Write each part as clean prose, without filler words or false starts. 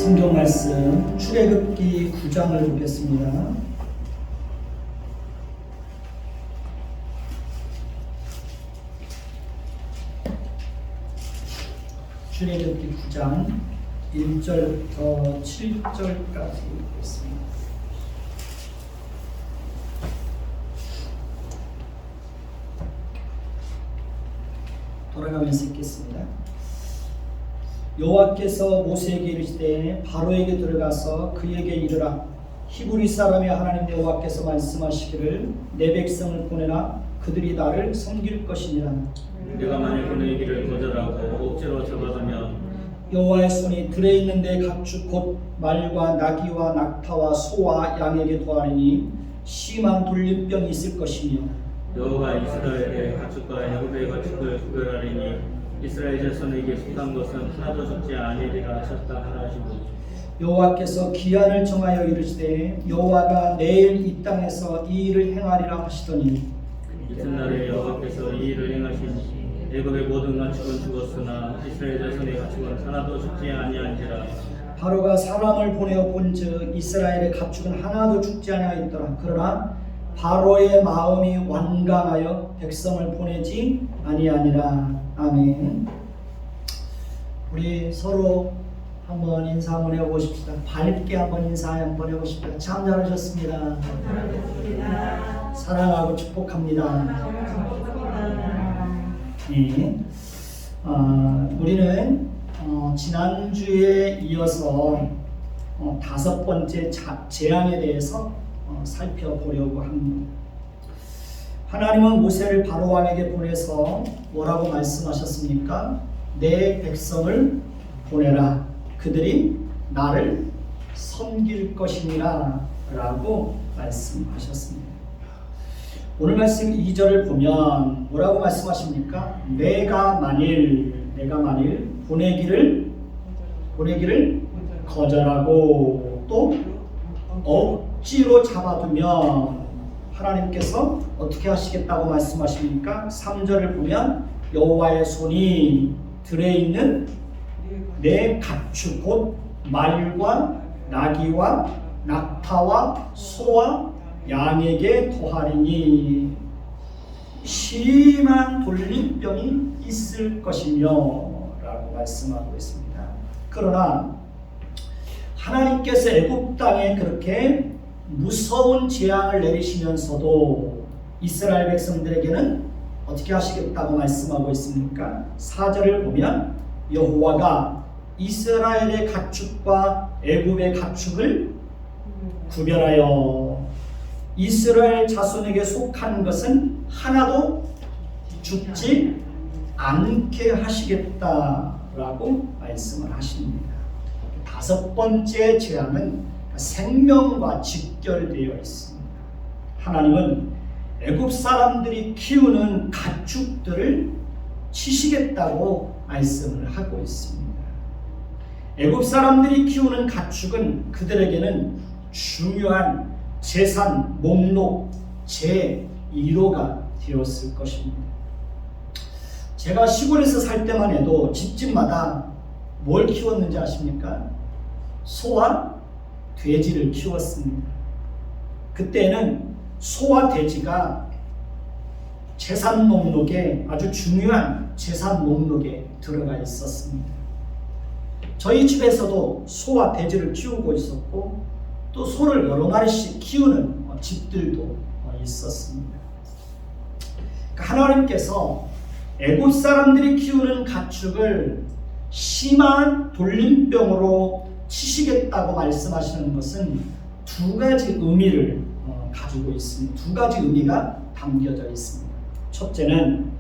성경 말씀 출애굽기 9장을 보겠습니다. 출애굽기 9장 1절부터 7절까지 보겠습니다. 돌아가면서 읽겠습니다. 여호와께서 모세에게 이르시되 바로에게 들어가서 그에게 이르라. 히브리 사람의 하나님 여호와께서 말씀하시기를 내 백성을 보내라. 그들이 나를 섬길 것이니라. 내가 만일 그의 길을 거절하고 억지로 잡아가면 여호와의 손이 들에 있는 내 가축 곧 말과 나귀와 낙타와 소와 양에게 도하리니 심한 돌림병이 있을 것이며 여호와 이스라엘의 가축과 애굽의 가축을 구별하리니 이스라엘 자손에게 속한 것은 하나도 죽지 아니리라 하셨다 하라 하시고 여호와께서 기한을 정하여 이르시되 여호와가 내일 이 땅에서 이 일을 행하리라 하시더니 이튿날에 여호와께서 이 일을 행하시니 애굽의 모든 가축은 죽었으나 이스라엘 자손의 가축은 하나도 죽지 아니한지라. 바로가 사람을 보내어 본즉 이스라엘의 가축은 하나도 죽지 아니하였더라. 그러나 바로의 마음이 완강하여 백성을 보내지 아니하니라. 아멘. 우리 서로 한번 인사 한번 해보십시다. 밝게 한번 인사 한번 해보십시다. 참 잘하셨습니다. 사랑하고 축복합니다. 네. 우리는 지난주에 이어서 5번째 재앙에 대해서 살펴보려고 합니다. 하나님은 모세를 바로 왕에게 보내서 뭐라고 말씀하셨습니까? 내 백성을 보내라. 그들이 나를 섬길 것이니라 라고 말씀하셨습니다. 오늘 말씀 2절을 보면 뭐라고 말씀하십니까? 내가 만일 보내기를 거절하고 또 억지로 잡아두면 하나님께서 어떻게 하시겠다고 말씀하십니까? 3절을 보면 여호와의 손이 들에 있는 내 가축 곧 말과 나귀와 낙타와 소와 양에게 토하리니 심한 돌림병이 있을 것이며 라고 말씀하고 있습니다. 그러나 하나님께서 애굽 땅에 그렇게 무서운 재앙을 내리시면서도 이스라엘 백성들에게는 어떻게 하시겠다고 말씀하고 있습니까? 4절을 보면 여호와가 이스라엘의 가축과 애굽의 가축을 구별하여 이스라엘 자손에게 속한 것은 하나도 죽지 않게 하시겠다라고 말씀을 하십니다. 5번째 재앙은 생명과 직결되어 있습니다. 하나님은 애굽 사람들이 키우는 가축들을 치시겠다고 말씀을 하고 있습니다. 애굽 사람들이 키우는 가축은 그들에게는 중요한 재산, 목록, 제1호가 되었을 것입니다. 제가 시골에서 살 때만 해도 집집마다 뭘 키웠는지 아십니까? 소와 돼지를 키웠습니다. 그때는 소와 돼지가 재산 목록에 아주 중요한 재산 목록에 들어가 있었습니다. 저희 집에서도 소와 돼지를 키우고 있었고 또 소를 여러 마리씩 키우는 집들도 있었습니다. 하나님께서 애굽 사람들이 키우는 가축을 심한 돌림병으로 치시겠다고 말씀하시는 것은 2가지 의미를 가지고 있습니다. 2가지 의미가 담겨져 있습니다. 첫째는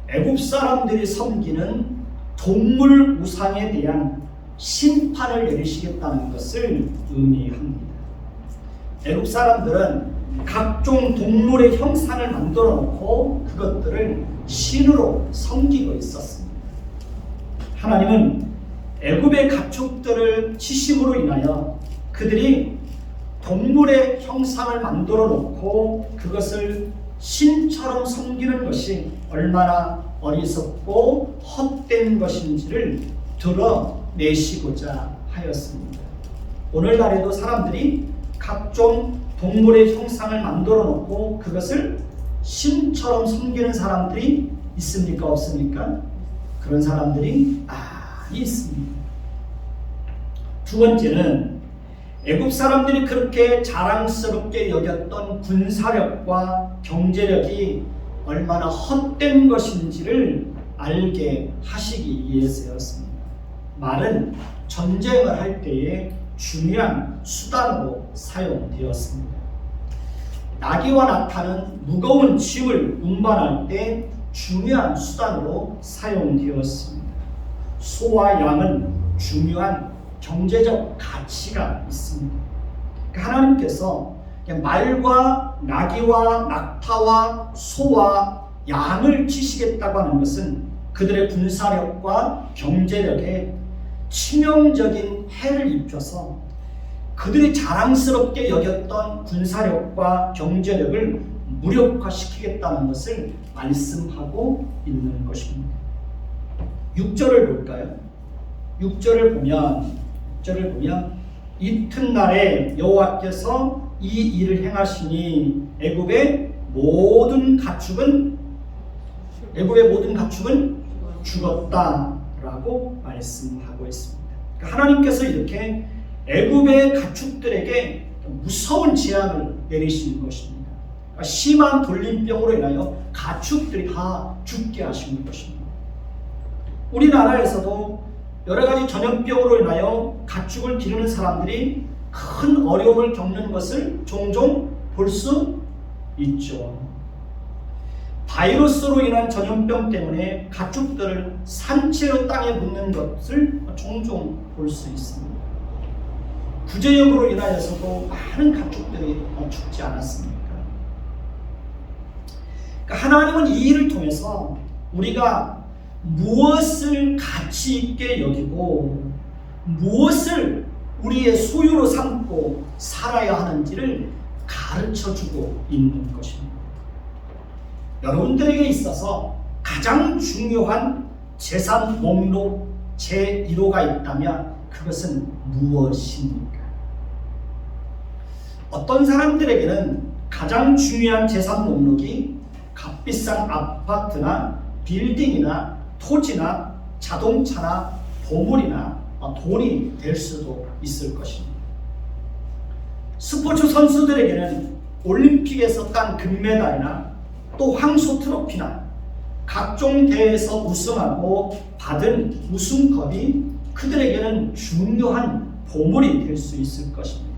애굽 사람들이 섬기는 동물 우상에 대한 심판을 내리시겠다는 것을 의미합니다. 애굽 사람들은 각종 동물의 형상을 만들어 놓고 그것들을 신으로 섬기고 있었습니다. 하나님은 애굽의 가축들을 치심으로 인하여 그들이 동물의 형상을 만들어 놓고 그것을 신처럼 섬기는 것이 얼마나 어리석고 헛된 것인지를 드러내시고자 하였습니다. 오늘날에도 사람들이 각종 동물의 형상을 만들어 놓고 그것을 신처럼 섬기는 사람들이 있습니까? 없습니까? 그런 사람들이 많이 있습니다. 두 번째는 애굽 사람들이 그렇게 자랑스럽게 여겼던 군사력과 경제력이 얼마나 헛된 것인지를 알게 하시기 위해서였습니다. 말은 전쟁을 할 때에 중요한 수단으로 사용되었습니다. 나귀와 낙타는 무거운 짐을 운반할 때 중요한 수단으로 사용되었습니다. 소와 양은 중요한 경제적 가치가 있습니다. 하나님께서 말과 나귀와 낙타와 소와 양을 치시겠다고 하는 것은 그들의 군사력과 경제력에 치명적인 해를 입혀서 그들이 자랑스럽게 여겼던 군사력과 경제력을 무력화시키겠다는 것을 말씀하고 있는 것입니다. 6절을 볼까요? 6절을 보면 이튿날에 여호와께서 이 일을 행하시니 애굽의 모든 가축은 죽었다라고 말씀하고 있습니다. 그러니까 하나님께서 이렇게 애굽의 가축들에게 무서운 재앙을 내리시는 것입니다. 그러니까 심한 돌림병으로 인하여 가축들이 다 죽게 하시는 것입니다. 우리나라에서도 여러 가지 전염병으로 인하여 가축을 기르는 사람들이 큰 어려움을 겪는 것을 종종 볼 수 있죠. 바이러스로 인한 전염병 때문에 가축들을 산채로 땅에 묻는 것을 종종 볼 수 있습니다. 구제역으로 인하여서도 많은 가축들이 죽지 않았습니까? 그러니까 하나님은 이 일을 통해서 우리가 무엇을 가치 있게 여기고 무엇을 우리의 소유로 삼고 살아야 하는지를 가르쳐주고 있는 것입니다. 여러분들에게 있어서 가장 중요한 재산 목록 제1호가 있다면 그것은 무엇입니까? 어떤 사람들에게는 가장 중요한 재산 목록이 값비싼 아파트나 빌딩이나 토지나 자동차나 보물이나 돈이 될 수도 있을 것입니다. 스포츠 선수들에게는 올림픽에서 딴 금메달이나 또 황소 트로피나 각종 대회에서 우승하고 받은 우승컵이 그들에게는 중요한 보물이 될 수 있을 것입니다.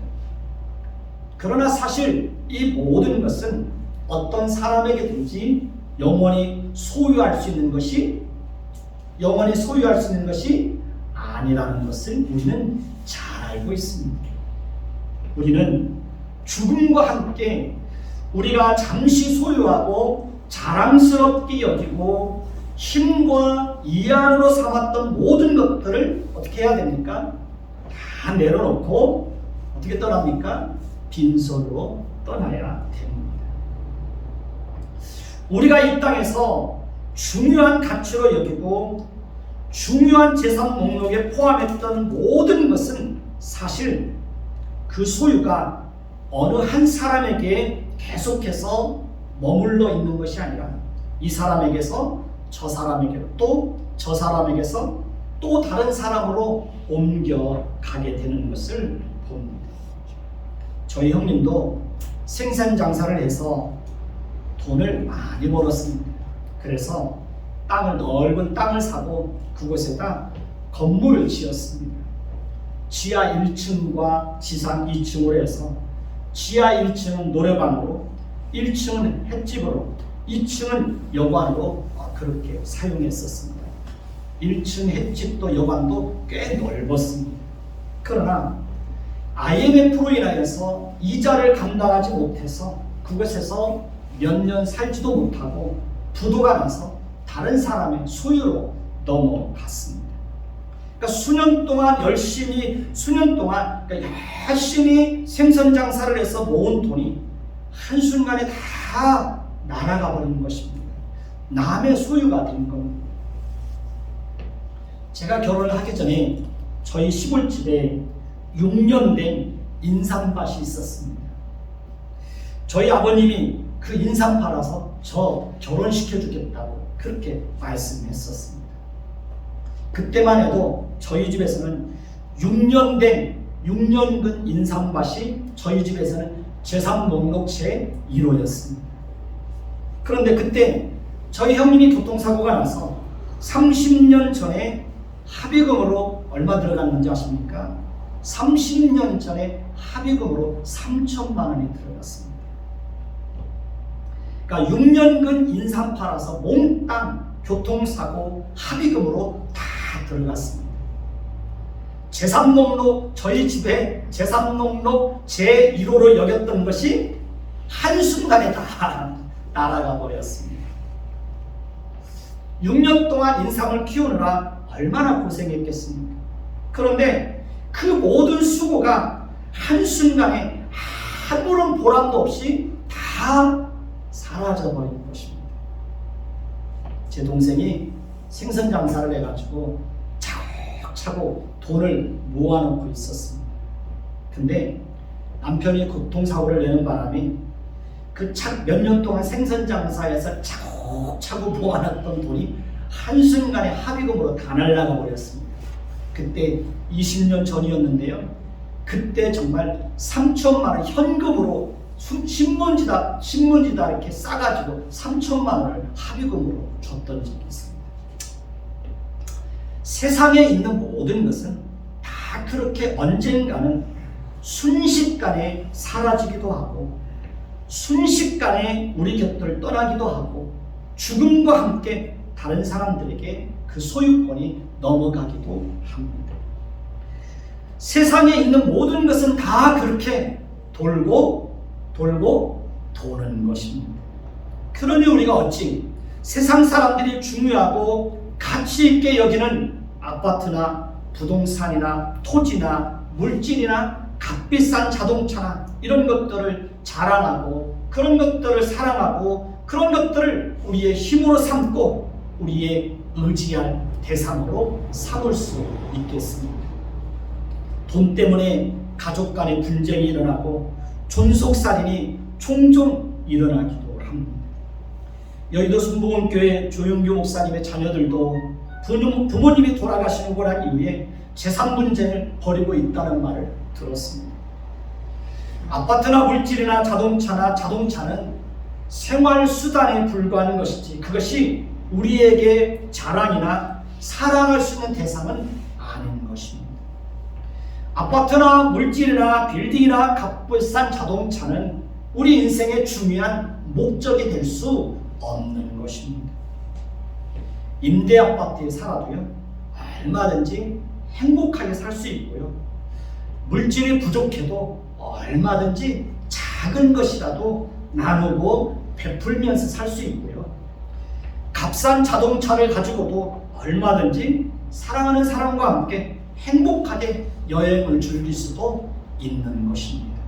그러나 사실 이 모든 것은 어떤 사람에게든지 영원히 소유할 수 있는 것이 아니라는 것을 우리는 잘 알고 있습니다. 우리는 죽음과 함께 우리가 잠시 소유하고 자랑스럽게 여기고 힘과 이안으로 삼았던 모든 것들을 어떻게 해야 됩니까? 다 내려놓고 어떻게 떠납니까? 빈손으로 떠나야 됩니다. 우리가 이 땅에서 중요한 가치로 여기고 중요한 재산 목록에 포함했던 모든 것은 사실 그 소유가 어느 한 사람에게 계속해서 머물러 있는 것이 아니라 이 사람에게서 저 사람에게로 또 저 사람에게서 또 다른 사람으로 옮겨가게 되는 것을 봅니다. 저희 형님도 생산장사를 해서 돈을 많이 벌었습니다. 그래서 넓은 땅을 사고 그곳에다 건물을 지었습니다. 지하 1층과 지상 2층으로 해서 지하 1층은 노래방으로 1층은 횟집으로 2층은 여관으로 그렇게 사용했었습니다. 1층 횟집도 여관도 꽤 넓었습니다. 그러나 IMF로 인하여서 이자를 감당하지 못해서 그곳에서 몇 년 살지도 못하고 부도가 나서 다른 사람의 소유로 넘어갔습니다. 그러니까 수년 동안 열심히 생선 장사를 해서 모은 돈이 한순간에 다 날아가 버린 것입니다. 남의 소유가 된 겁니다. 제가 결혼을 하기 전에 저희 시골집에 6년 된 인삼밭이 있었습니다. 저희 아버님이 그 인삼 팔아서 저 결혼시켜 주겠다고 그렇게 말씀했었습니다. 그때만 해도 저희 집에서는 6년근 인삼밭이 저희 집에서는 재산 목록 제1호였습니다. 그런데 그때 저희 형님이 교통사고가 나서 30년 전에 합의금으로 얼마 들어갔는지 아십니까? 30년 전에 합의금으로 3천만 원이 들어갔습니다. 그러니까 6년근 인삼 팔아서 몽땅 교통사고 합의금으로 다 들어갔습니다. 재산목록, 저희 집에 재산목록 제1호로 여겼던 것이 한순간에 다 날아가 버렸습니다. 6년 동안 인삼을 키우느라 얼마나 고생했겠습니까? 그런데 그 모든 수고가 한순간에 아무런 보람도 없이 다 사라져버린 것입니다. 제 동생이 생선 장사를 해가지고 차곡차곡 돈을 모아놓고 있었습니다. 근데 남편이 교통사고를 내는 바람에 그 몇 년 동안 생선 장사에서 차곡차곡 모아놨던 돈이 한순간에 합의금으로 다 날아가 버렸습니다. 그때 20년 전이었는데요. 그때 정말 3천만 원 현금으로 신문지다 이렇게 싸가지고 3천만 원을 합의금으로 줬던 적이 있습니다. 세상에 있는 모든 것은 다 그렇게 언젠가는 순식간에 사라지기도 하고 순식간에 우리 곁을 떠나기도 하고 죽음과 함께 다른 사람들에게 그 소유권이 넘어가기도 합니다. 세상에 있는 모든 것은 다 그렇게 돌고 도는 것입니다. 그러니 우리가 어찌 세상 사람들이 중요하고 가치 있게 여기는 아파트나 부동산이나 토지나 물질이나 값비싼 자동차나 이런 것들을 자랑하고 그런 것들을 사랑하고 그런 것들을 우리의 힘으로 삼고 우리의 의지할 대상으로 삼을 수 있겠습니까? 돈 때문에 가족 간의 분쟁이 일어나고 존속살인이 종종 일어나기도 합니다. 여의도 순복음교회 조용규 목사님의 자녀들도 부모님이 돌아가시고 난 이후에 재산 분쟁을 벌이고 있다는 말을 들었습니다. 아파트나 물질이나 자동차는 생활수단에 불과한 것이지 그것이 우리에게 자랑이나 사랑할 수 있는 대상은 아닌 것입니다. 아파트나 물질이나 빌딩이나 값비싼 자동차는 우리 인생의 중요한 목적이 될 수 없는 것입니다. 임대아파트에 살아도요 얼마든지 행복하게 살 수 있고요 물질이 부족해도 얼마든지 작은 것이라도 나누고 베풀면서 살 수 있고요 값싼 자동차를 가지고도 얼마든지 사랑하는 사람과 함께 행복하게 여행을 즐길 수도 있는 것입니다.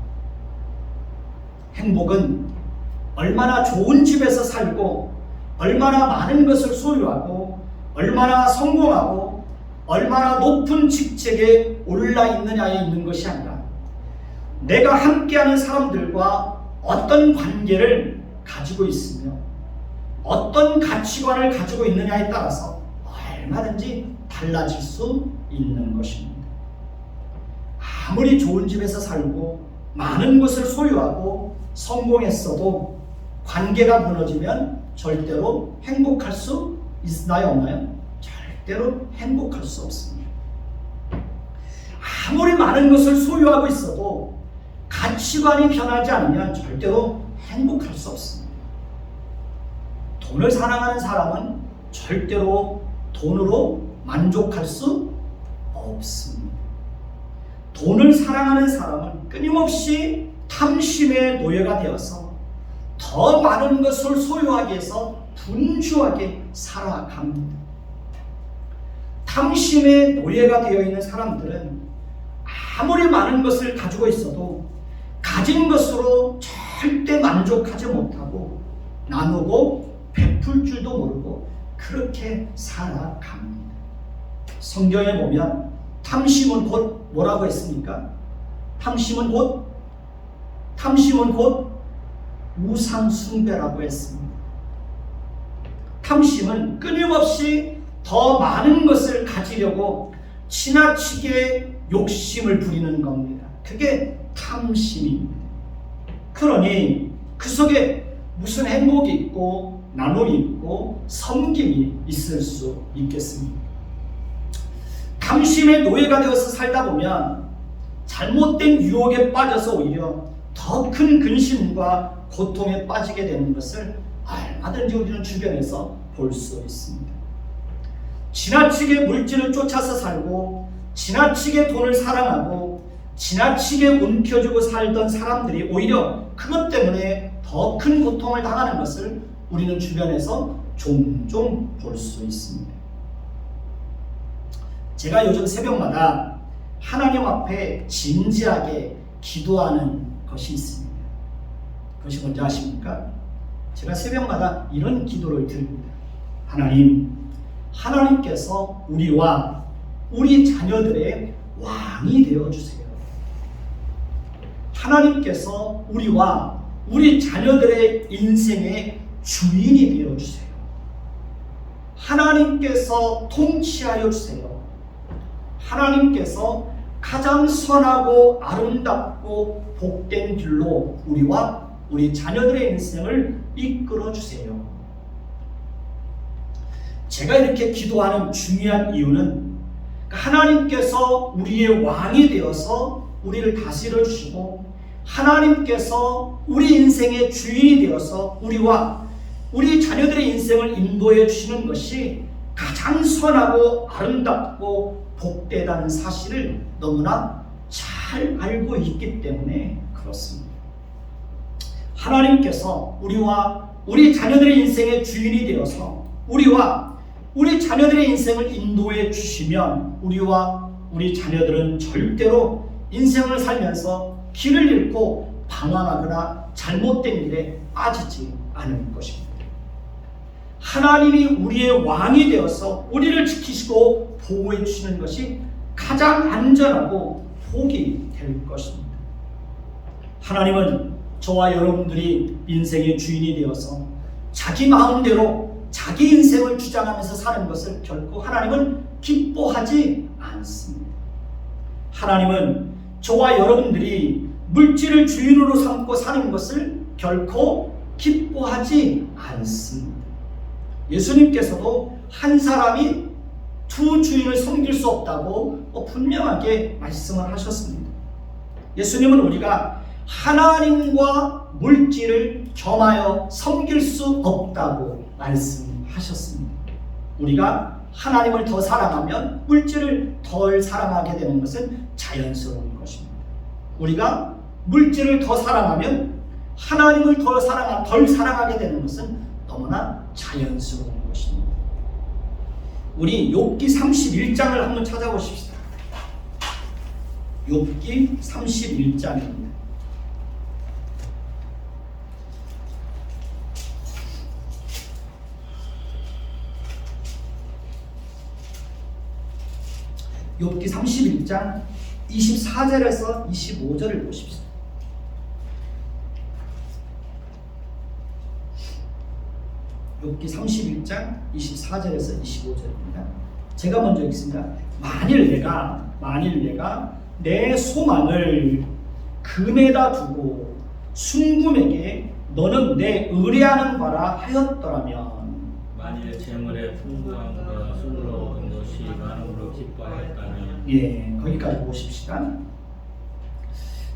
행복은 얼마나 좋은 집에서 살고 얼마나 많은 것을 소유하고 얼마나 성공하고 얼마나 높은 직책에 올라 있느냐에 있는 것이 아니라 내가 함께하는 사람들과 어떤 관계를 가지고 있으며 어떤 가치관을 가지고 있느냐에 따라서 얼마든지 달라질 수 있는 것입니다. 아무리 좋은 집에서 살고 많은 것을 소유하고 성공했어도 관계가 무너지면 절대로 행복할 수 있나요 없나요? 절대로 행복할 수 없습니다. 아무리 많은 것을 소유하고 있어도 가치관이 변하지 않으면 절대로 행복할 수 없습니다. 돈을 사랑하는 사람은 절대로 돈으로 만족할 수 없습니다. 돈을 사랑하는 사람은 끊임없이 탐심의 노예가 되어서 더 많은 것을 소유하기 위해서 분주하게 살아갑니다. 탐심의 노예가 되어 있는 사람들은 아무리 많은 것을 가지고 있어도 가진 것으로 절대 만족하지 못하고 나누고 베풀 줄도 모르고 그렇게 살아갑니다. 성경에 보면 탐심은 곧 뭐라고 했습니까? 탐심은 곧 우상 숭배라고 했습니다. 탐심은 끊임없이 더 많은 것을 가지려고 지나치게 욕심을 부리는 겁니다. 그게 탐심입니다. 그러니 그 속에 무슨 행복이 있고 나눔이 있고 섬김이 있을 수 있겠습니까? 탐심의 노예가 되어서 살다 보면 잘못된 유혹에 빠져서 오히려 더 큰 근심과 고통에 빠지게 되는 것을 얼마든지 우리는 주변에서 볼 수 있습니다. 지나치게 물질을 쫓아서 살고 지나치게 돈을 사랑하고 지나치게 움켜쥐고 살던 사람들이 오히려 그것 때문에 더 큰 고통을 당하는 것을 우리는 주변에서 종종 볼 수 있습니다. 제가 요즘 새벽마다 하나님 앞에 진지하게 기도하는 것이 있습니다. 그것이 뭔지 아십니까? 제가 새벽마다 이런 기도를 드립니다. 하나님께서 우리와 우리 자녀들의 왕이 되어주세요. 하나님께서 우리와 우리 자녀들의 인생의 주인이 되어주세요. 하나님께서 통치하여 주세요. 하나님께서 가장 선하고 아름답고 복된 길로 우리와 우리 자녀들의 인생을 이끌어 주세요. 제가 이렇게 기도하는 중요한 이유는 하나님께서 우리의 왕이 되어서 우리를 다스려 주시고 하나님께서 우리 인생의 주인이 되어서 우리와 우리 자녀들의 인생을 인도해 주시는 것이 가장 선하고 아름답고 복되다는 사실을 너무나 잘 알고 있기 때문에 그렇습니다. 하나님께서 우리와 우리 자녀들의 인생의 주인이 되어서 우리와 우리 자녀들의 인생을 인도해 주시면 우리와 우리 자녀들은 절대로 인생을 살면서 길을 잃고 방황하거나 잘못된 일에 빠지지 않을 것입니다. 하나님이 우리의 왕이 되어서 우리를 지키시고 보호해 주시는 것이 가장 안전하고 복이 될 것입니다. 하나님은 저와 여러분들이 인생의 주인이 되어서 자기 마음대로 자기 인생을 주장하면서 사는 것을 결코 하나님은 기뻐하지 않습니다. 하나님은 저와 여러분들이 물질을 주인으로 삼고 사는 것을 결코 기뻐하지 않습니다. 예수님께서도 한 사람이 두 주인을 섬길 수 없다고 분명하게 말씀을 하셨습니다. 예수님은 우리가 하나님과 물질을 겸하여 섬길 수 없다고 말씀하셨습니다. 우리가 하나님을 더 사랑하면 물질을 덜 사랑하게 되는 것은 자연스러운 것입니다. 우리가 물질을 더 사랑하면 하나님을 덜 사랑하게 되는 것은 너무나 자연스러운 것입니다. 우리 욥기 31장을 한번 찾아보십시다. 욥기 31장입니다. 욥기 31장 24절에서 25절을 보십시오. 욥기 31장 24절에서 25절입니다. 제가 먼저 읽습니다. 만일 내가 내 소망을 금에다 두고 순금에게 너는 내 의뢰하는 바라 하였더라면 만일 재물의 풍부함과 손으로 얻은 것이 많음으로 기뻐하였다면 거기까지 보십시다.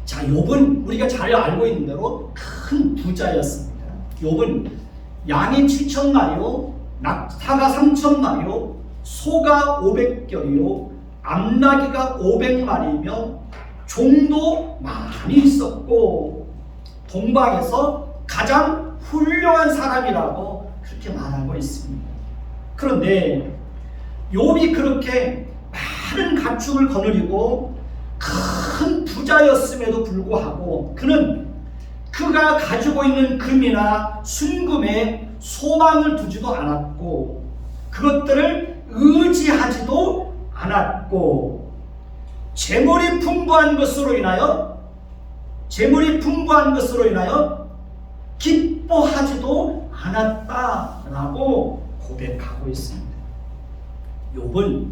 자, 욥은 우리가 잘 알고 있는 대로 큰 부자였습니다. 욥은 양이 7,000마리요, 낙타가 3,000마리요, 소가 500결이요, 암나귀가 500마리이며 종도 많이 있었고 동방에서 가장 훌륭한 사람이라고 그렇게 말하고 있습니다. 그런데 욥이 그렇게 많은 가축을 거느리고 큰 부자였음에도 불구하고 그가 가지고 있는 금이나 순금에 소망을 두지도 않았고 그것들을 의지하지도 않았고 재물이 풍부한 것으로 인하여 기뻐하지도 않았다라고 고백하고 있습니다. 욥은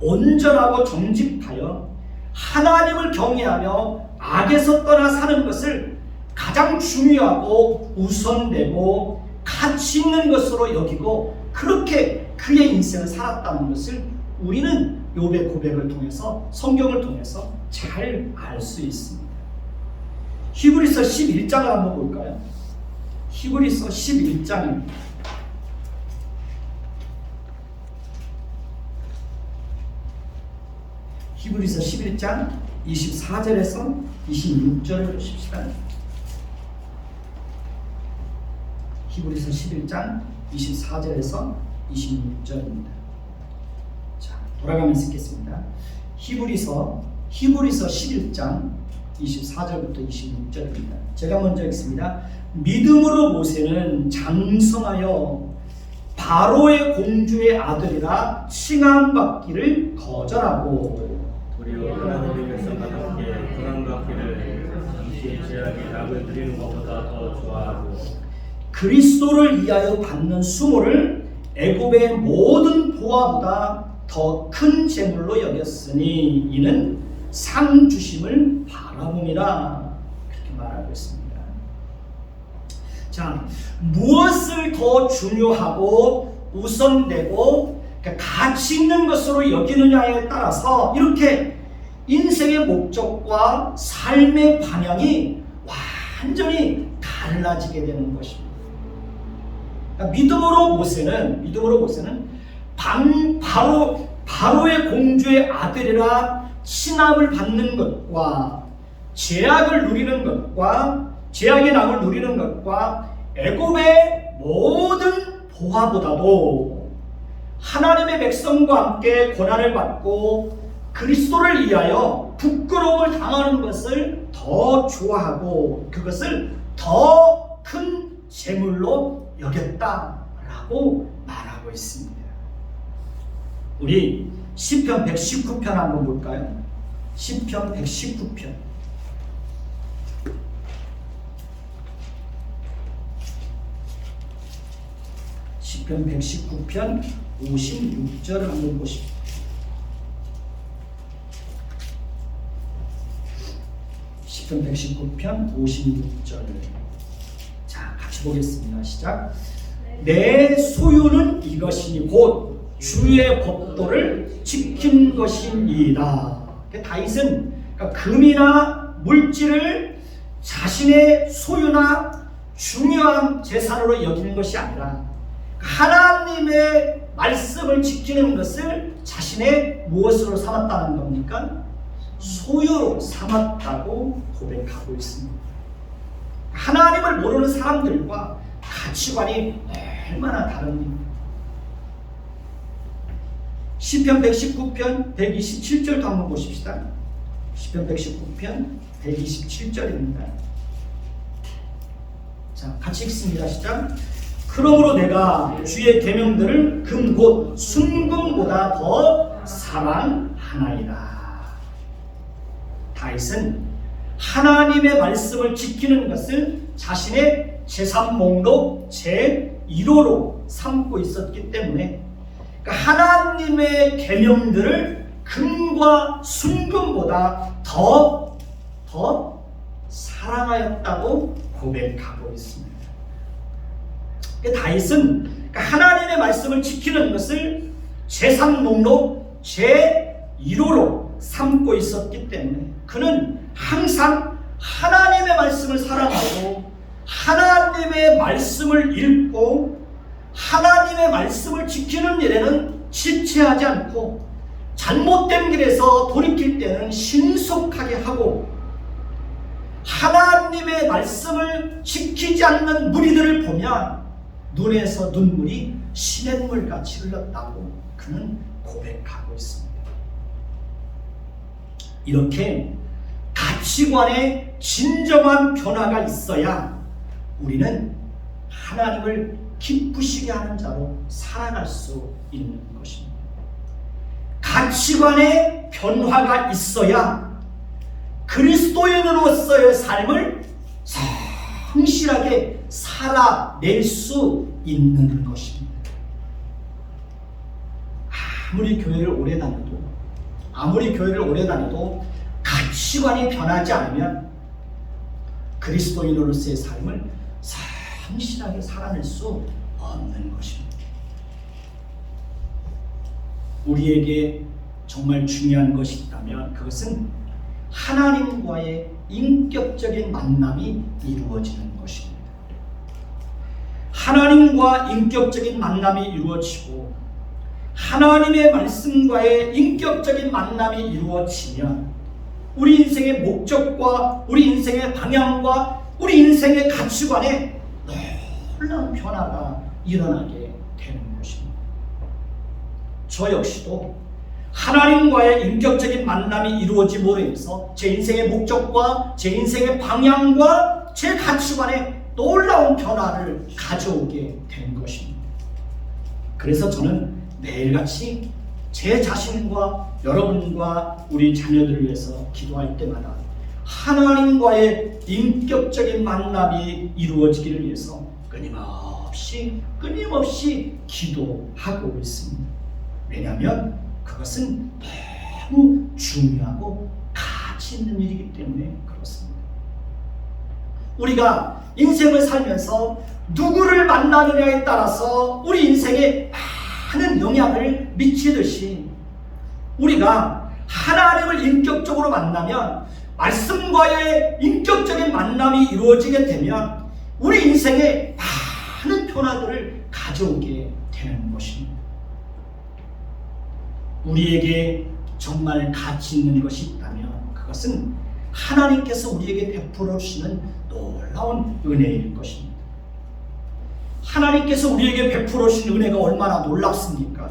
온전하고 정직하여 하나님을 경외하며 악에서 떠나 사는 것을 가장 중요하고 우선되고 가치 있는 것으로 여기고 그렇게 그의 인생을 살았다는 것을 우리는 욥의 고백을 통해서 성경을 통해서 잘 알 수 있습니다. 히브리서 11장을 한번 볼까요? 히브리서 11장입니다. 히브리서 11장 24절에서 26절을 보십시다. 히브리서 11장 24절에서 26절입니다. 자, 돌아가면서 읽겠습니다. 히브리서 11장 24절부터 26절입니다. 제가 먼저 읽습니다. 믿음으로 모세는 장성하여 바로의 공주의 아들이라 칭함받기를 거절하고 도리어 하나님의 백성과 함께 고난받기를 당시 제약의 낙을 드리는 것보다 더 좋아하고 그리스도를 위하여 받는 수모를 애굽의 모든 보화보다 더 큰 재물로 여겼으니 이는 상 주심을 바라봄이라 그렇게 말하고 있습니다. 자, 무엇을 더 중요하고 우선되고 가치 있는 것으로 여기느냐에 따라서 이렇게 인생의 목적과 삶의 방향이 완전히 달라지게 되는 것입니다. 그러니까 믿음으로 모세는 바로의 공주의 아들이라 칭함을 받는 것과 제약의 낙을 누리는 것과 애굽의 모든 보화보다도 하나님의 백성과 함께 고난을 받고 그리스도를 위하여 부끄러움을 당하는 것을 더 좋아하고 그것을 더 큰 재물로 여겼다라고 말하고 있습니다. 우리 시편 119편 한번 볼까요? 시편 119편 시편 119편 56절을 한번 보십시오. 시편 119편 56절. 자, 같이 보겠습니다. 시작. 내 소유는 이것이니 곧 주의 법도를 지킨 것이니이다. 다윗은 그러니까 금이나 물질을 자신의 소유나 중요한 재산으로 여기는 것이 아니라 하나님의 말씀을 지키는 것을 자신의 무엇으로 삼았다는 겁니까? 소유로 삼았다고 고백하고 있습니다. 하나님을 모르는 사람들과 가치관이 얼마나 다릅니까? 시편 119편 127절도 한번 보십시다. 시편 119편 127절입니다. 자, 같이 읽습니다. 시작. 그러므로 내가 주의 계명들을 금 곧 순금보다 더 사랑하나이다. 다윗은 하나님의 말씀을 지키는 것을 자신의 재산 목록 제1호로 삼고 있었기 때문에 하나님의 계명들을 금과 순금보다 더 사랑하였다고 고백하고 있습니다. 다윗은 하나님의 말씀을 지키는 것을 재산 목록 제1호로 삼고 있었기 때문에 그는 항상 하나님의 말씀을 사랑하고 하나님의 말씀을 읽고 하나님의 말씀을 지키는 일에는 지체하지 않고 잘못된 길에서 돌이킬 때는 신속하게 하고 하나님의 말씀을 지키지 않는 무리들을 보면 눈에서 눈물이 시냇물같이 흘렀다고 그는 고백하고 있습니다. 이렇게 가치관에 진정한 변화가 있어야 우리는 하나님을 기쁘시게 하는 자로 살아갈 수 있는 것입니다. 가치관의 변화가 있어야 그리스도인으로서의 삶을 성실하게 살아낼 수 있는 것입니다. 아무리 교회를 오래 다녀도 가치관이 변하지 않으면 그리스도인으로서의 삶을 성실하게 살아낼 수 없는 것입니다. 우리에게 정말 중요한 것이 있다면 그것은 하나님과의 인격적인 만남이 이루어지는 것입니다. 하나님과 인격적인 만남이 이루어지고 하나님의 말씀과의 인격적인 만남이 이루어지면 우리 인생의 목적과 우리 인생의 방향과 우리 인생의 가치관에 놀라운 변화가 일어나게 되는 것입니다. 저 역시도 하나님과의 인격적인 만남이 이루어짐으로 인해서 제 인생의 목적과 제 인생의 방향과 제 가치관에 놀라운 변화를 가져오게 된 것입니다. 그래서 저는 매일같이 제 자신과 여러분과 우리 자녀들을 위해서 기도할 때마다 하나님과의 인격적인 만남이 이루어지기를 위해서 끊임없이 기도하고 있습니다. 왜냐하면 그것은 너무 중요하고 가치 있는 일이기 때문에 그렇습니다. 우리가 인생을 살면서 누구를 만나느냐에 따라서 우리 인생에 많은 영향을 미치듯이 우리가 하나님을 인격적으로 만나면 말씀과의 인격적인 만남이 이루어지게 되면 우리 인생에 많은 변화들을 가져오게 되는 것입니다. 우리에게 정말 가치 있는 것이 있다면 그것은 하나님께서 우리에게 베풀어 주시는 놀라운 은혜일 것입니다. 하나님께서 우리에게 베풀어 주신 은혜가 얼마나 놀랍습니까?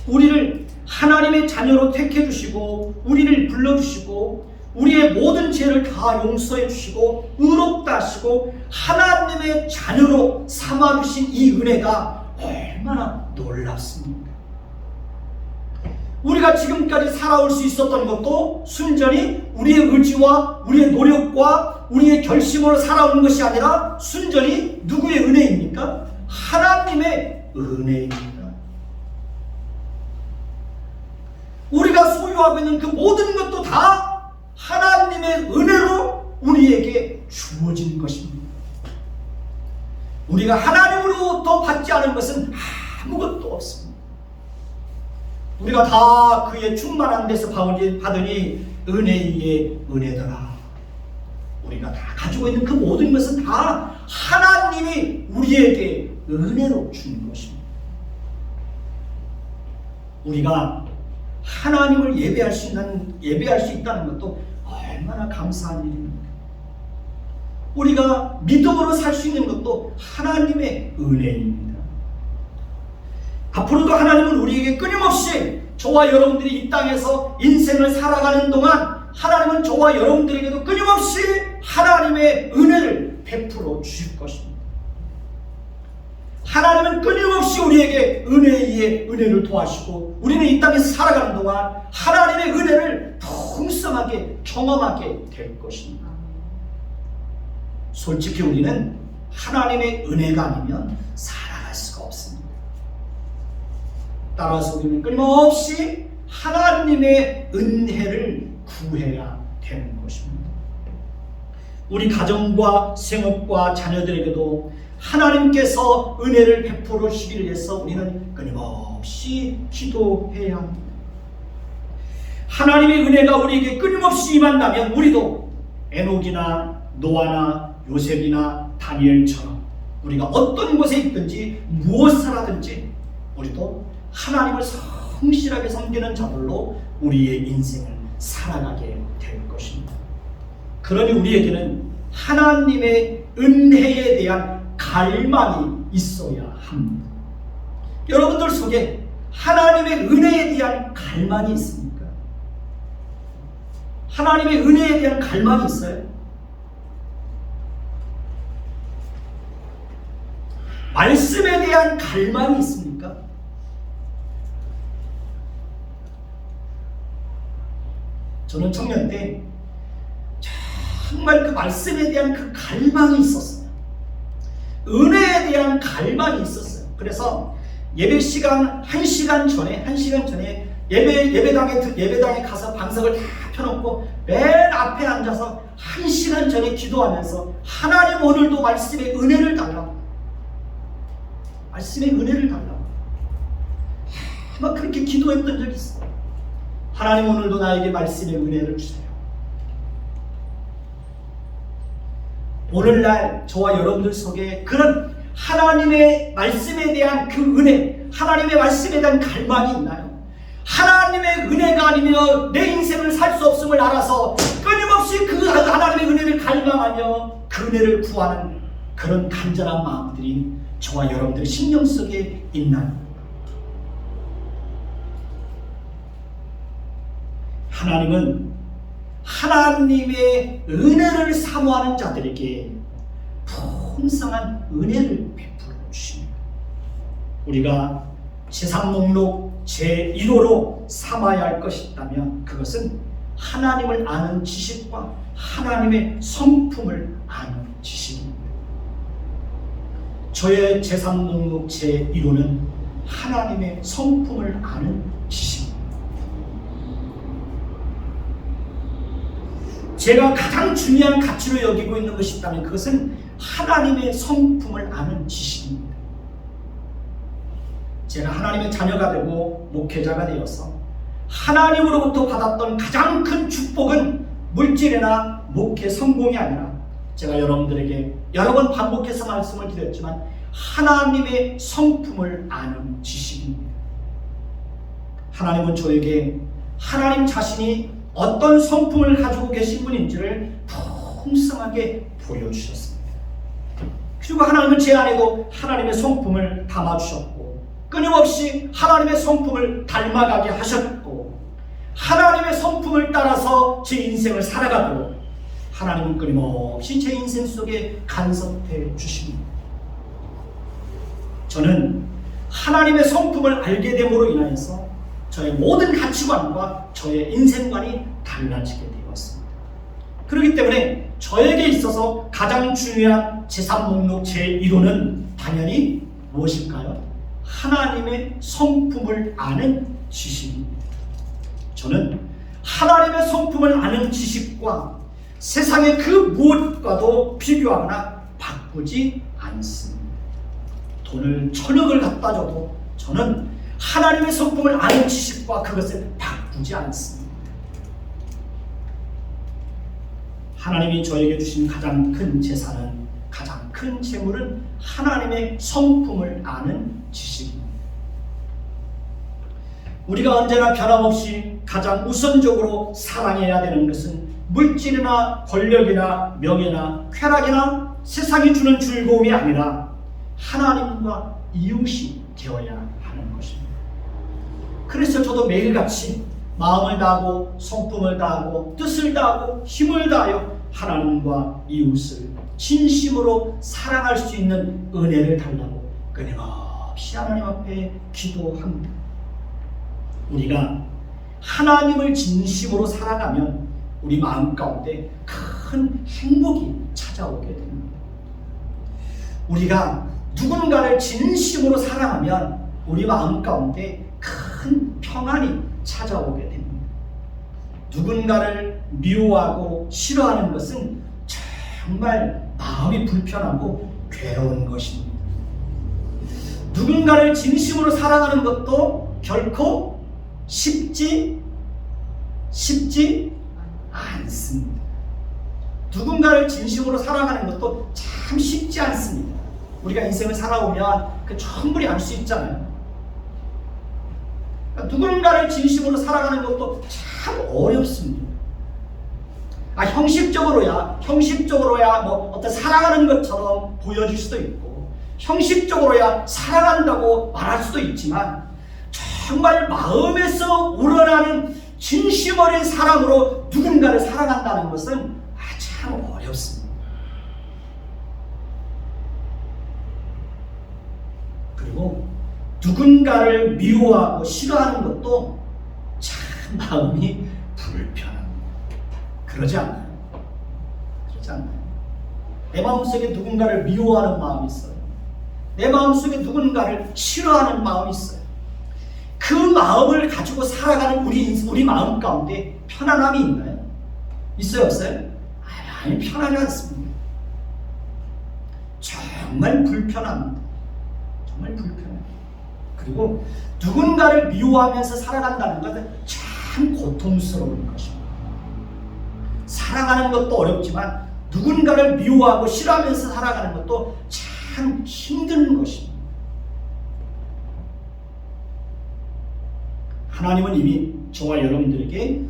우리를 하나님의 자녀로 택해 주시고 우리를 불러 주시고 우리의 모든 죄를 다 용서해 주시고 의롭다 하시고 하나님의 자녀로 삼아 주신 이 은혜가 얼마나 놀랍습니까? 우리가 지금까지 살아올 수 있었던 것도 순전히 우리의 의지와 우리의 노력과 우리의 결심으로 살아오는 것이 아니라 순전히 누구의 은혜입니까? 하나님의 은혜입니다. 우리가 소유하고 있는 그 모든 것도 다 하나님의 은혜로 우리에게 주어진 것입니다. 우리가 하나님으로부터 받지 않은 것은 아무것도 없습니다. 우리가 다 그의 충만한 데서 받으니 은혜 위에 은혜더라. 우리가 다 가지고 있는 그 모든 것은 다 하나님이 우리에게 은혜로 주는 것입니다. 우리가 하나님을 예배할 수 있다는 것도 얼마나 감사한 일입니까? 우리가 믿음으로 살 수 있는 것도 하나님의 은혜입니다. 앞으로도 하나님은 우리에게 끊임없이 저와 여러분들이 이 땅에서 인생을 살아가는 동안 하나님은 저와 여러분들에게도 끊임없이 하나님의 은혜를 베풀어 주실 것입니다. 하나님은 끊임없이 우리에게 은혜 위에 은혜를 도와주시고 우리는 이 땅에서 살아가는 동안 하나님의 은혜를 풍성하게 경험하게 될 것입니다. 솔직히 우리는 하나님의 은혜가 아니면 살아갈 수가 없습니다. 따라서 우리는 끊임없이 하나님의 은혜를 구해야 되는 것입니다. 우리 가정과 생업과 자녀들에게도 하나님께서 은혜를 베풀어 주시기를 위해서 우리는 끊임없이 기도해야 합니다. 하나님의 은혜가 우리에게 끊임없이 임한다면 우리도 에녹이나 노아나 요셉이나 다니엘처럼 우리가 어떤 곳에 있든지 무엇을 하든지 우리도 하나님을 성실하게 섬기는 자들로 우리의 인생을 살아가게 될 것입니다. 그러니 우리에게는 하나님의 은혜에 대한 갈망이 있어야 합니다. 여러분들 속에 하나님의 은혜에 대한 갈망이 있습니까? 하나님의 은혜에 대한 갈망이 있어요? 말씀에 대한 갈망이 있습니까? 저는 청년 때 정말 그 말씀에 대한 그 갈망이 있었어요. 은혜에 대한 갈망이 있었어요. 그래서 예배 시간 1시간 전에 예배당에 가서 방석을 다 펴놓고 맨 앞에 앉아서 1시간 전에 기도하면서 하나님 오늘도 말씀의 은혜를 달라고, 말씀의 은혜를 달라고 아마 그렇게 기도했던 적이 있어요. 하나님 오늘도 나에게 말씀의 은혜를 주세요. 오늘날 저와 여러분들 속에 그런 하나님의 말씀에 대한 그 은혜, 하나님의 말씀에 대한 갈망이 있나요? 하나님의 은혜가 아니면 내 인생을 살 수 없음을 알아서 끊임없이 그 하나님의 은혜를 갈망하며 그 은혜를 구하는 그런 간절한 마음들이 저와 여러분들의 심령 속에 있나요? 하나님은 하나님의 은혜를 사모하는 자들에게 풍성한 은혜를 베풀어 주십니다. 우리가 재산 목록 제1호로 삼아야 할 것이 있다면 그것은 하나님을 아는 지식과 하나님의 성품을 아는 지식입니다. 저의 재산 목록 제1호는 하나님의 성품을 아는 지식입니다. 제가 가장 중요한 가치로 여기고 있는 것이 있다면 그것은 하나님의 성품을 아는 지식입니다. 제가 하나님의 자녀가 되고 목회자가 되어서 하나님으로부터 받았던 가장 큰 축복은 물질이나 목회 성공이 아니라 제가 여러분들에게 여러 번 반복해서 말씀을 드렸지만 하나님의 성품을 아는 지식입니다. 하나님은 저에게 하나님 자신이 어떤 성품을 가지고 계신 분인지를 풍성하게 보여주셨습니다. 그리고 하나님은 제 안에도 하나님의 성품을 담아주셨고 끊임없이 하나님의 성품을 닮아가게 하셨고 하나님의 성품을 따라서 제 인생을 살아가도록 하나님은 끊임없이 제 인생 속에 간섭해 주십니다. 저는 하나님의 성품을 알게 됨으로 인하여서 저의 모든 가치관과 저의 인생관이 달라지게 되었습니다. 그렇기 때문에 저에게 있어서 가장 중요한 재산 목록 제1호는 당연히 무엇일까요? 하나님의 성품을 아는 지식입니다. 저는 하나님의 성품을 아는 지식과 세상의 그 무엇과도 비교하거나 바꾸지 않습니다. 돈을 1000억을 갖다 줘도 저는 하나님의 성품을 아는 지식과 그것을 바꾸지 않습니다. 하나님이 저에게 주신 가장 큰 재산은, 가장 큰 재물은 하나님의 성품을 아는 지식입니다. 우리가 언제나 변함없이 가장 우선적으로 사랑해야 되는 것은 물질이나 권력이나 명예나 쾌락이나 세상이 주는 즐거움이 아니라 하나님과 이웃이 되어야 하는 것입니다. 그래서 저도 매일같이 마음을 다하고 성품을 다하고 뜻을 다하고 힘을 다하여 하나님과 이웃을 진심으로 사랑할 수 있는 은혜를 달라고 끊임없이 하나님 앞에 기도합니다. 우리가 하나님을 진심으로 살아가면 우리 마음 가운데 큰 행복이 찾아오게 됩니다. 우리가 누군가를 진심으로 사랑하면 우리 마음 가운데 큰 평안이 찾아오게 됩니다. 누군가를 미워하고 싫어하는 것은 정말 마음이 불편하고 괴로운 것입니다. 누군가를 진심으로 사랑하는 것도 결코 쉽지 않습니다. 누군가를 진심으로 사랑하는 것도 참 쉽지 않습니다. 우리가 인생을 살아오면 그 충분히 알 수 있잖아요. 누군가를 진심으로 사랑하는 것도 참 어렵습니다. 형식적으로야 뭐 어떤 사랑하는 것처럼 보여질 수도 있고, 형식적으로야 사랑한다고 말할 수도 있지만, 정말 마음에서 우러나는 진심 어린 사랑으로 누군가를 사랑한다는 것은 참 어렵습니다. 그리고 누군가를 미워하고 싫어하는 것도 참 마음이 불편합니다. 그러지 않나요? 그러지 않나요? 내 마음속에 누군가를 미워하는 마음이 있어요. 내 마음속에 누군가를 싫어하는 마음이 있어요. 그 마음을 가지고 살아가는 우리 마음 가운데 편안함이 있나요? 있어요, 없어요? 아니, 편하지 않습니다. 정말 불편합니다. 정말 불편해요. 그리고 누군가를 미워하면서 살아간다는 것은 참 고통스러운 것입니다. 사랑하는 것도 어렵지만 누군가를 미워하고 싫어하면서 살아가는 것도 참 힘든 것입니다. 하나님은 이미 저와 여러분들에게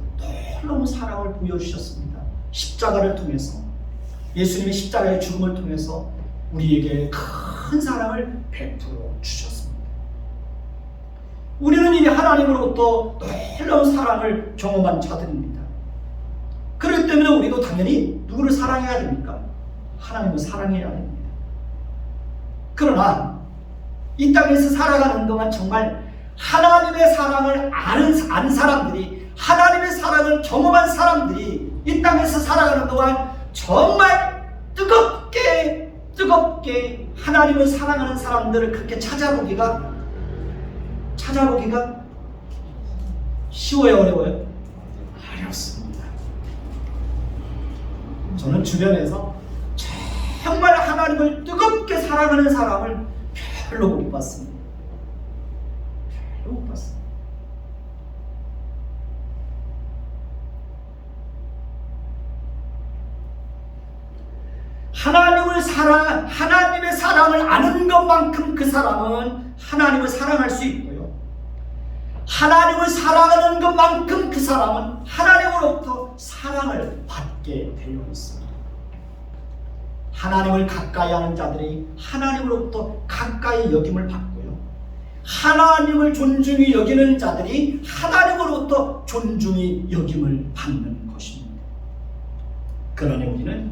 놀라운 사랑을 보여주셨습니다. 십자가를 통해서, 예수님의 십자가의 죽음을 통해서 우리에게 큰 사랑을 베풀어 주셨습니다. 우리는 이미 하나님으로부터 놀라운 사랑을 경험한 자들입니다. 그렇기 때문에 우리도 당연히 누구를 사랑해야 됩니까? 하나님을 사랑해야 됩니다. 그러나 이 땅에서 살아가는 동안 정말 하나님의 사랑을 아는 사람들이, 하나님의 사랑을 경험한 사람들이 이 땅에서 살아가는 동안 정말 뜨겁게 하나님을 사랑하는 사람들을 그렇게 찾아보기가 쉬워요, 어려워요? 어렵습니다. 저는 주변에서 정말 하나님을 뜨겁게 사랑하는 사람을 별로 못 봤습니다. 별로 못 봤습니다. 하나님의 사랑을 아는 것만큼 그 사람은 하나님을 사랑할 수 있고요. 하나님을 사랑하는 것만큼 그 사람은 하나님으로부터 사랑을 받게 되어 있습니다. 하나님을 가까이 하는 자들이 하나님으로부터 가까이 여김을 받고요. 하나님을 존중히 여기는 자들이 하나님으로부터 존중히 여김을 받는 것입니다. 그러니 우리는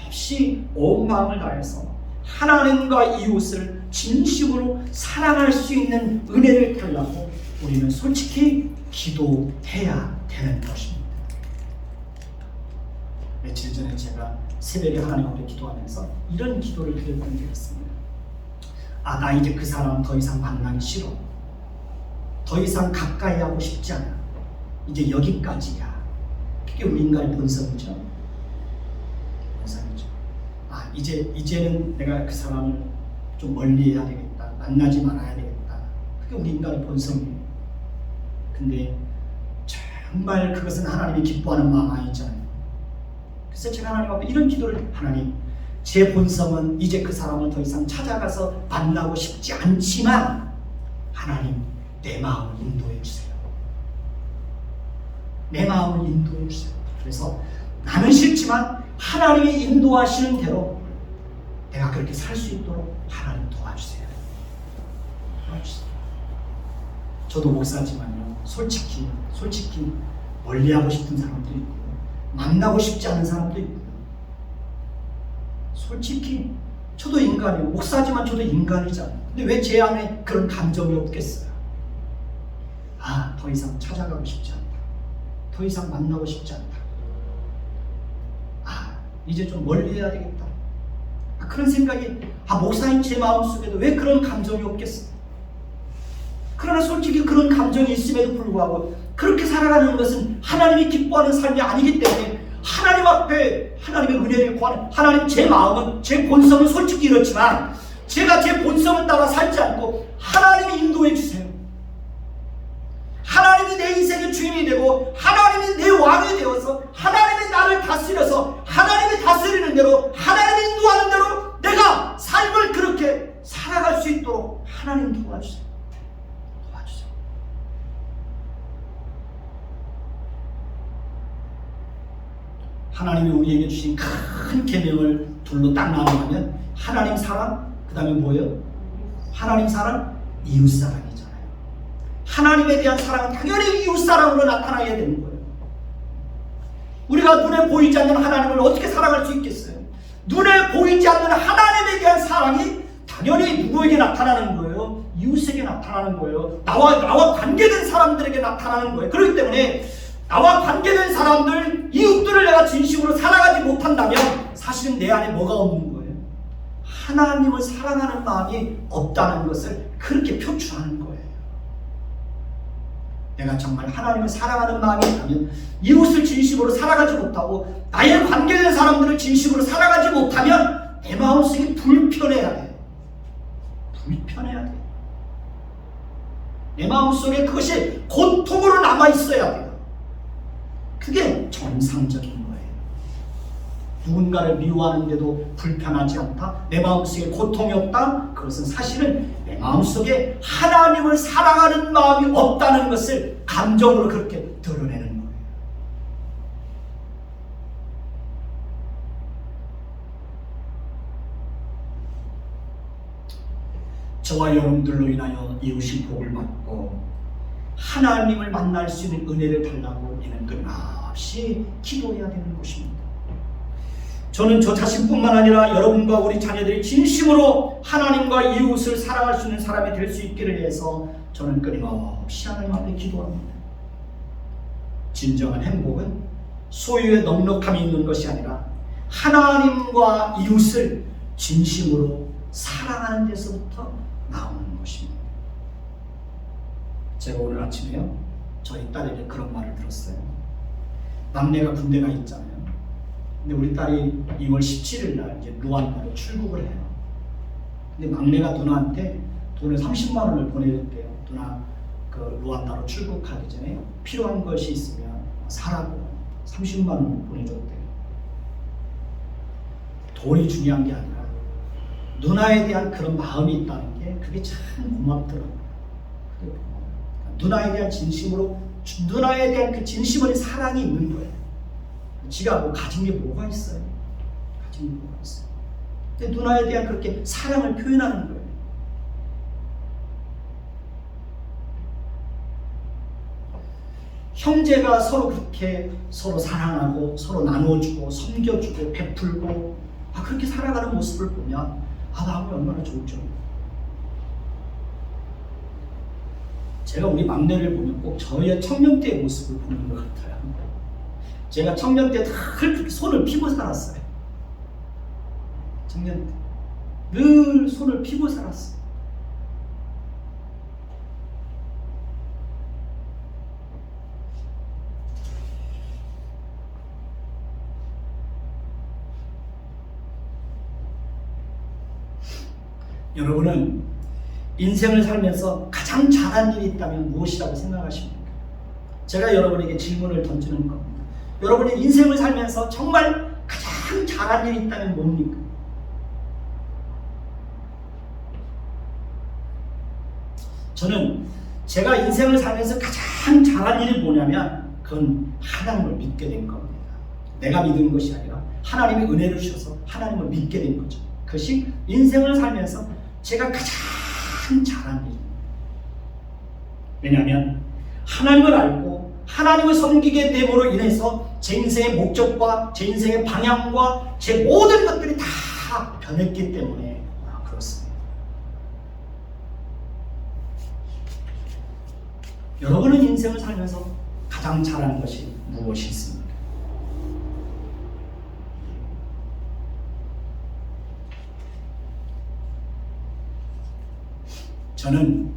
역시 온 마음을 다해서 하나님과 이웃을 진심으로 사랑할 수 있는 은혜를 달라고 우리는 솔직히 기도해야 되는 것입니다. 며칠 전에 제가 새벽에 하나님 앞에 기도하면서 이런 기도를 드렸던 적이 있습니다. 나 이제 그 사람 더 이상 만나기 싫어. 더 이상 가까이 하고 싶지 않아. 이제 여기까지야. 그게 우리 인간의 본성이죠. 본성이죠. 이제는 내가 그 사람을 좀 멀리 해야 되겠다. 만나지 말아야 되겠다. 그게 우리 인간의 본성이에요. 근데 정말 그것은 하나님이 기뻐하는 마음 아니잖아요. 그래서 제가 하나님 앞에 이런 기도를, 하나님, 제 본성은 이제 그 사람을 더 이상 찾아가서 만나고 싶지 않지만 하나님, 내 마음을 인도해 주세요. 내 마음을 인도해 주세요. 그래서 나는 싫지만 하나님이 인도하시는 대로 내가 그렇게 살 수 있도록 하나님 도와주세요. 도와주세요. 저도 목사지만요, 솔직히 멀리하고 싶은 사람도 있고 만나고 싶지 않은 사람도 있고, 솔직히 저도 인간이에요. 목사지만 저도 인간이잖아요. 근데 왜 제 안에 그런 감정이 없겠어요? 더 이상 찾아가고 싶지 않다. 더 이상 만나고 싶지 않다. 이제 좀 멀리 해야 되겠다. 그런 생각이, 목사님 제 마음속에도 왜 그런 감정이 없겠어요? 그러나 솔직히 그런 감정이 있음에도 불구하고 그렇게 살아가는 것은 하나님이 기뻐하는 삶이 아니기 때문에 하나님 앞에 하나님의 은혜를 구하는, 하나님, 제 마음은, 제 본성은 솔직히 이렇지만 제가 제 본성을 따라 살지 않고 하나님이 인도해 주세요. 하나님이 내 인생의 주인이 되고 하나님이 내 왕이 되어서 하나님이 나를 다스려서 하나님이 다스리는 대로, 하나님이 인도하는 대로 내가 삶을 그렇게 살아갈 수 있도록 하나님 도와주세요. 도와주세요. 하나님이 우리에게 주신 큰 계명을 둘로 딱 나누면 하나님 사랑, 그 다음에 뭐예요? 하나님 사랑, 이웃 사랑이잖아요. 하나님에 대한 사랑은 당연히 이웃 사랑으로 나타나야 되는 거예요. 우리가 눈에 보이지 않는 하나님을 어떻게 사랑할 수 있겠어요? 눈에 보이지 않는 하나님에 대한 사랑이 당연히 누구에게 나타나는 거예요? 이웃에게 나타나는 거예요. 나와 관계된 사람들에게 나타나는 거예요. 그렇기 때문에 나와 관계된 사람들, 이웃들을 내가 진심으로 사랑하지 못한다면 사실은 내 안에 뭐가 없는 거예요? 하나님을 사랑하는 마음이 없다는 것을 그렇게 표출하는 거예요. 내가 정말 하나님을 사랑하는 마음이 있다면 이웃을 진심으로 사랑하지 못하고 나의 관계된 사람들을 진심으로 사랑하지 못하면 내 마음속이 불편해야 돼요. 불편해야 돼요. 내 마음속에 그것이 고통으로 남아있어야 돼요. 그게 정상적인 거예요. 누군가를 미워하는데도 불편하지 않다, 내 마음속에 고통이 없다, 그것은 사실은 내 마음속에 하나님을 사랑하는 마음이 없다는 것을 감정으로 그렇게 드러내는 거예요. 저와 여러분들로 인하여 이웃이 복을 받고 하나님을 만날 수 있는 은혜를 달라고 이는 끊임없이 기도해야 되는 것입니다. 저는 저 자신뿐만 아니라 여러분과 우리 자녀들이 진심으로 하나님과 이웃을 사랑할 수 있는 사람이 될 수 있기를 위해서 저는 끊임없이 하나님 앞에 기도합니다. 진정한 행복은 소유에 넉넉함이 있는 것이 아니라 하나님과 이웃을 진심으로 사랑하는 데서부터 나오는 것입니다. 제가 오늘 아침에요, 저희 딸에게 그런 말을 들었어요. 막내가 군대가 있잖아요. 근데 우리 딸이 2월 17일 날 이제 루안다로 출국을 해요. 근데 막내가 누나한테 돈을 30만 원을 보내줬대요. 누나 그 루안다로 출국하기 전에 필요한 것이 있으면 사라고 30만 원을 보내줬대요. 돈이 중요한 게 아니라 누나에 대한 그런 마음이 있다는 게 그게 참 고맙더라고요. 누나에 대한 진심으로, 누나에 대한 그 진심 어린 사랑이 있는 거예요. 지가 뭐 가진 게 뭐가 있어요? 가진 게 뭐가 있어요? 근데 누나에 대한 그렇게 사랑을 표현하는 거예요. 형제가 서로 그렇게 서로 사랑하고 서로 나눠주고 섬겨주고 베풀고 그렇게 살아가는 모습을 보면 마음이 얼마나 좋죠. 제가 우리 막내를 보면 꼭 저의 청년 때의 모습을 보는 것 같아요. 제가 청년 때 늘 그렇게 손을 피고 살았어요. 청년 때 늘 손을 피고 살았어요. 여러분은 인생을 살면서 가장 잘한 일이 있다면 무엇이라고 생각하십니까? 제가 여러분에게 질문을 던지는 겁니다. 여러분의 인생을 살면서 정말 가장 잘한 일이 있다면 뭡니까? 저는 제가 인생을 살면서 가장 잘한 일이 뭐냐면 그건 하나님을 믿게 된 겁니다. 내가 믿은 것이 아니라 하나님의 은혜를 주셔서 하나님을 믿게 된 거죠. 그것이 인생을 살면서 제가 가장 잘한 일입니다. 왜냐하면 하나님을 알고 하나님을 섬기게 됨으로 인해서 제 인생의 목적과 제 인생의 방향과 제 모든 것들이 다 변했기 때문에 그렇습니다. 여러분은 인생을 살면서 가장 잘하는 것이 무엇이 있습니까? 저는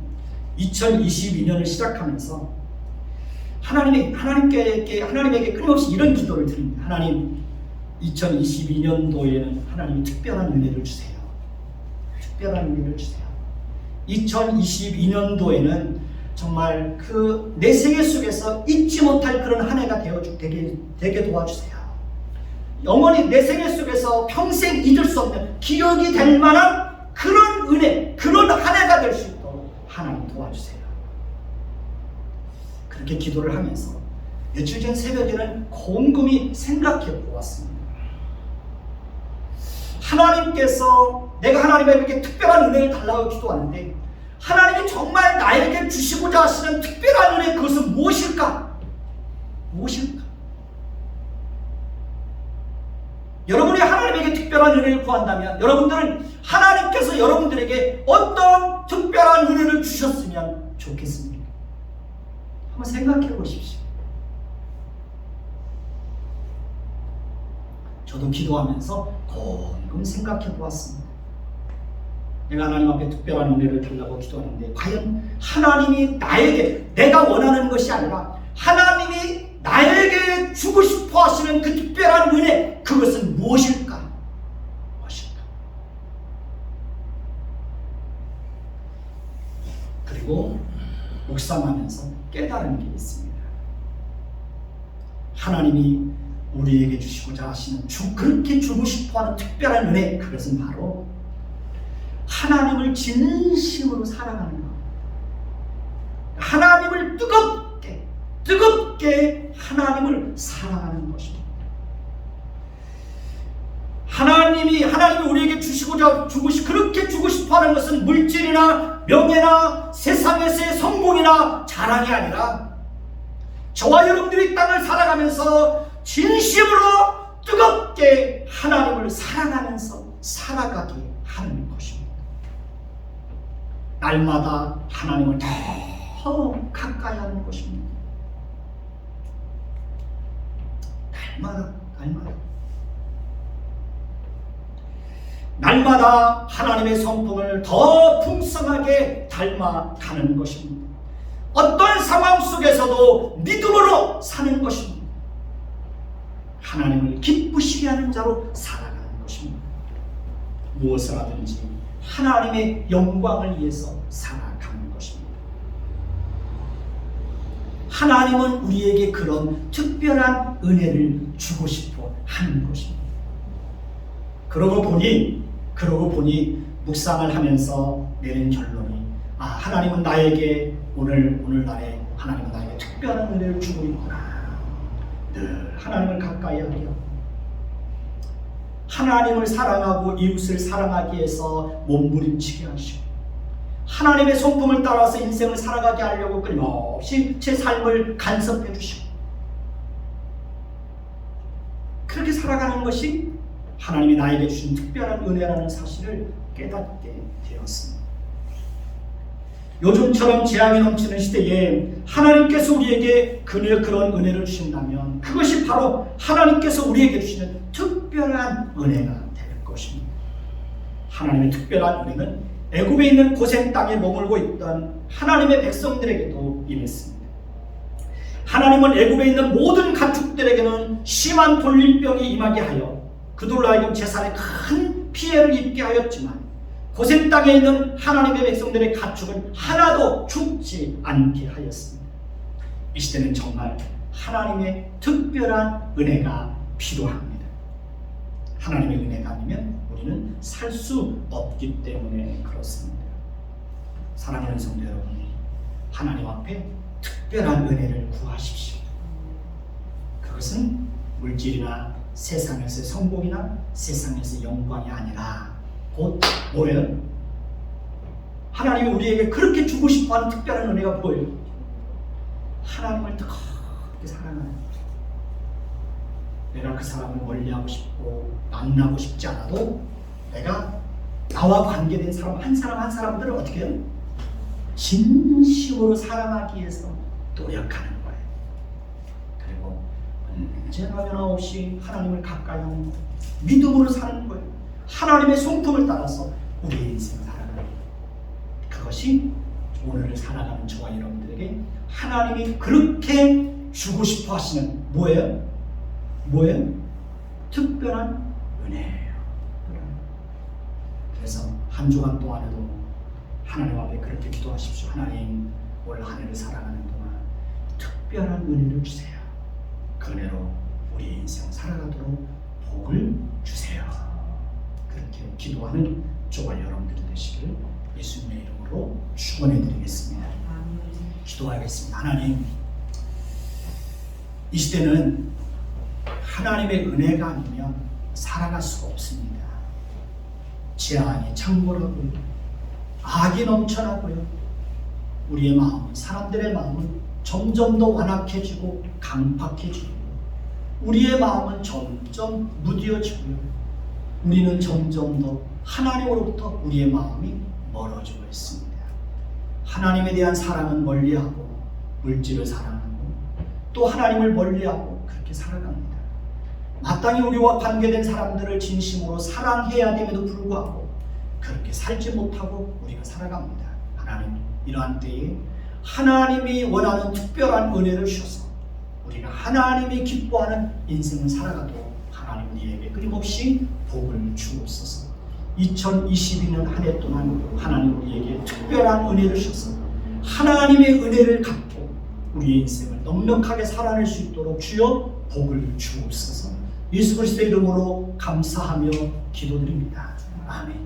2022년을 시작하면서 하나님에게 끊임없이 이런 기도를 드립니다. 하나님, 2022년도에는 하나님이 특별한 은혜를 주세요. 특별한 은혜를 주세요. 2022년도에는 정말 그 내 생애 속에서 잊지 못할 그런 한 해가 되게 도와주세요. 영원히 내 생애 속에서 평생 잊을 수 없는 기억이 될 만한 그런 은혜, 그런 한 해가 될 수 있도록 하나님 도와주세요. 그렇게 기도를 하면서 며칠 전 새벽에는 곰곰이 생각해 보았습니다. 하나님께서 내가 하나님에게 특별한 은혜를 달라고 기도하는데 하나님이 정말 나에게 주시고자 하시는 특별한 은혜, 그것은 무엇일까? 무엇일까? 여러분이 하나님에게 특별한 은혜를 구한다면 여러분들은 하나님께서 여러분들에게 어떤 특별한 은혜를 주셨으면 좋겠습니까? 한번 생각해 보십시오. 저도 기도하면서 곰곰 생각해 보았습니다. 내가 하나님 앞에 특별한 은혜를 달라고 기도하는데 과연 하나님이 나에게 내가 원하는 것이 아니라 하나님이 나에게 주고 싶어 하시는 그 특별한 은혜, 그것은 무엇일까? 그리고 묵상하면서 깨달은 게 있습니다. 하나님이 우리에게 주시고자 하시는 그렇게 주고 싶어하는 특별한 은혜, 그것은 바로 하나님을 진심으로 사랑하는 것. 하나님을 뜨겁게 하나님을 사랑하는 것입니다. 하나님이 우리에게 그렇게 주고 싶어하는 것은 물질이나 명예나 세상에서의 성공이나 자랑이 아니라 저와 여러분들이 이 땅을 살아가면서 진심으로 뜨겁게 하나님을 사랑하면서 살아가게 하는 것입니다. 날마다 하나님을 더 가까이 하는 것입니다. 날마다 하나님의 성품을 더 풍성하게 닮아가는 것입니다. 어떤 상황 속에서도 믿음으로 사는 것입니다. 하나님을 기쁘시게 하는 자로 살아가는 것입니다. 무엇을 하든지 하나님의 영광을 위해서 살아가는 것입니다. 하나님은 우리에게 그런 특별한 은혜를 주고 싶어 하는 것입니다. 그러고 보니 묵상을 하면서 내린 결론이, 하나님은 나에게 오늘날에 하나님은 나에게 특별한 은혜를 주고 있구나. 늘 하나님을 가까이 하게 하고 하나님을 사랑하고 이웃을 사랑하기 위해서 몸부림치게 하시고 하나님의 성품을 따라서 인생을 살아가게 하려고 끊임없이 제 삶을 간섭해 주시고 그렇게 살아가는 것이 하나님이 나에게 주신 특별한 은혜라는 사실을 깨닫게 되었습니다. 요즘처럼 재앙이 넘치는 시대에 하나님께서 우리에게 그런 은혜를 주신다면 그것이 바로 하나님께서 우리에게 주시는 특별한 은혜가 될 것입니다. 하나님의 특별한 은혜는 애굽에 있는 고센 땅에 머물고 있던 하나님의 백성들에게도 임했습니다. 하나님은 애굽에 있는 모든 가축들에게는 심한 돌림병이 임하게 하여 그들로 하여금 재산에 큰 피해를 입게 하였지만 고센 땅에 있는 하나님의 백성들의 가축은 하나도 죽지 않게 하였습니다. 이 시대는 정말 하나님의 특별한 은혜가 필요합니다. 하나님의 은혜가 아니면 우리는 살 수 없기 때문에 그렇습니다. 사랑하는 성도 여러분, 하나님 앞에 특별한 은혜를 구하십시오. 그것은 물질이나 세상에서의 성공이나 세상에서의 영광이 아니라 곧 뭐예요? 하나님이 우리에게 그렇게 주고 싶어하는 특별한 은혜가 뭐예요? 하나님을 뜨겁게 사랑하는 거죠. 내가 그 사람을 멀리하고 싶고 만나고 싶지 않아도 내가 나와 관계된 사람 한 사람들을 어떻게 해요? 진심으로 사랑하기 위해서 노력하는 거예요. 그리고 언제나 변함없이 하나님을 가까이 하는 거예요. 믿음으로 사는 거예요. 하나님의 성품을 따라서 우리의 인생을 살아가는 거예요. 그것이 오늘을 살아가는 저와 여러분들에게 하나님이 그렇게 주고 싶어 하시는 뭐예요? 특별한 은혜예요. 그래서 한 주간 동안에도 하나님 앞에 그렇게 기도하십시오. 하나님, 올 한 해를 살아가는 동안 특별한 은혜를 주세요. 그 은혜로 우리의 인생을 살아가도록 복을 주세요. 그렇게 기도하는 저와 여러분들이 되시길 예수님의 이름으로 축원해 드리겠습니다. 기도하겠습니다. 하나님, 이 시대는 하나님의 은혜가 아니면 살아갈 수가 없습니다. 재앙이 창궐하고요, 악이 넘쳐나고요, 우리의 마음은, 사람들의 마음은 점점 더 완악해지고 강팍해지고 우리의 마음은 점점 무뎌지고요, 우리는 점점 더 하나님으로부터 우리의 마음이 멀어지고 있습니다. 하나님에 대한 사랑은 멀리하고 물질을 사랑하고 또 하나님을 멀리하고 그렇게 살아갑니다. 마땅히 우리와 관계된 사람들을 진심으로 사랑해야 됨에도 불구하고 그렇게 살지 못하고 우리가 살아갑니다. 하나님, 이러한 때에 하나님이 원하는 특별한 은혜를 주셔서 우리가 하나님이 기뻐하는 인생을 살아가도록 하나님 우리에게 끊임없이 복을 주옵소서. 2022년 한 해 동안 하나님 우리에게 특별한 은혜를 주셔서 하나님의 은혜를 갖고 우리의 인생을 넉넉하게 살아낼 수 있도록 주여 복을 주옵소서. 예수 그리스도의 이름으로 감사하며 기도드립니다. 아멘.